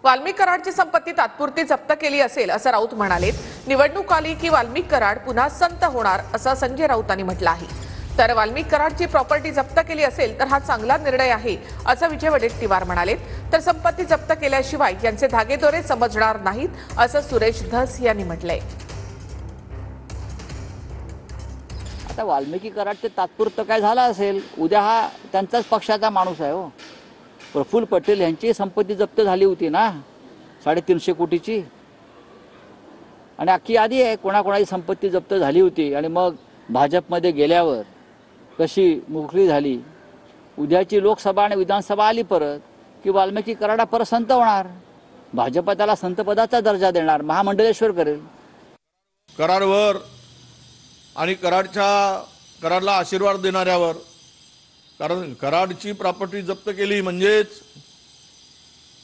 वाल्मिक कराडची संपत्ती तात्पुरती जप्त केली असेल असं राऊत म्हणाले। निवडणूक आली की वाल्मिक कराड पुन्हा संत होणार असं संजय राऊतांनी म्हटलं आहे। तर वाल्मिक कराडची प्रॉपर्टी जप्त केली असेल तर हा चांगला निर्णय आहे असं विजय वडेट्टीवार म्हणाले। तर संपत्ती जप्त केल्याशिवाय यांचे धागेदोरे समजणार नाहीत असं सुरेश धस यांनी म्हटलंय। आता वाल्मिकी कराड ते तात्पुरतं काय झालं असेल, उद्या हा त्यांचाच पक्षाचा माणूस आहे हो। प्रफुल्ल पटेल यांची संपत्ती जप्त झाली होती ना 350 कोटीची, आणि अख्खी यादी आहे कोणाकोणाची संपत्ती जप्त झाली होती आणि मग भाजपमध्ये गेल्यावर कशी मोकळी झाली। उद्याची लोकसभा आणि विधानसभा आली परत की वाल्मिकी कराड परत संत होणार, भाजप त्याला संतपदाचा दर्जा देणार, महामंडलेश्वर करेल। कराडवर आणि कराडला आशीर्वाद देणाऱ्यावर, कारण कराडची प्रॉपर्टी जप्त केली म्हणजेच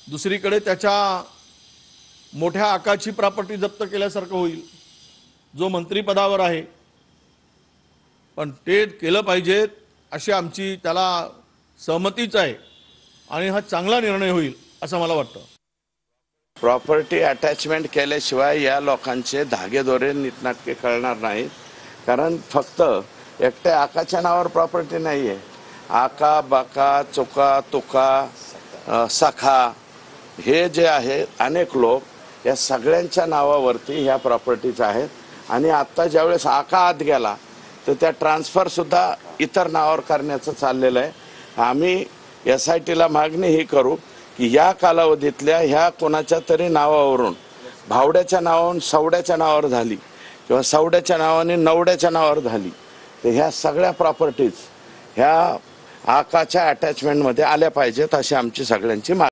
दुसरीकडे त्याच्या मोठ्या आकाची प्रॉपर्टी जप्त केल्यासारखं होईल, जो मंत्रिपदावर आहे। पण ते केलं पाहिजे अशी आमची त्याला सहमतीच आहे आणि हा चांगला निर्णय होईल असं मला वाटतं। प्रॉपर्टी अटॅचमेंट केल्याशिवाय या लोकांचे धागेदोरे नीटनाटके कळणार नाहीत, कारण फक्त एकट्या आकाच्या नावावर प्रॉपर्टी नाही आहे। आका, बाका, चोका, तुका, सखा हे जे आहे अनेक लोक या सगळ्यांच्या नावावरती ह्या प्रॉपर्टीज आहेत। आणि आत्ता ज्यावेळेस आका आत गेला तर त्या ट्रान्सफरसुद्धा इतर नावावर करण्याचं चाललेलं आहे। आम्ही SITला मागणी ही करू की या कालावधीतल्या ह्या कोणाच्या तरी नावावरून, भावड्याच्या नावावरून सवड्याच्या नावावर झाली किंवा सवड्याच्या नावाने नवड्याच्या नावावर झाली, तर ह्या सगळ्या प्रॉपर्टीज ह्या आकाच्या अटॅचमेंटमध्ये आल्या पाहिजेत अशी आमची सगळ्यांची मागणी।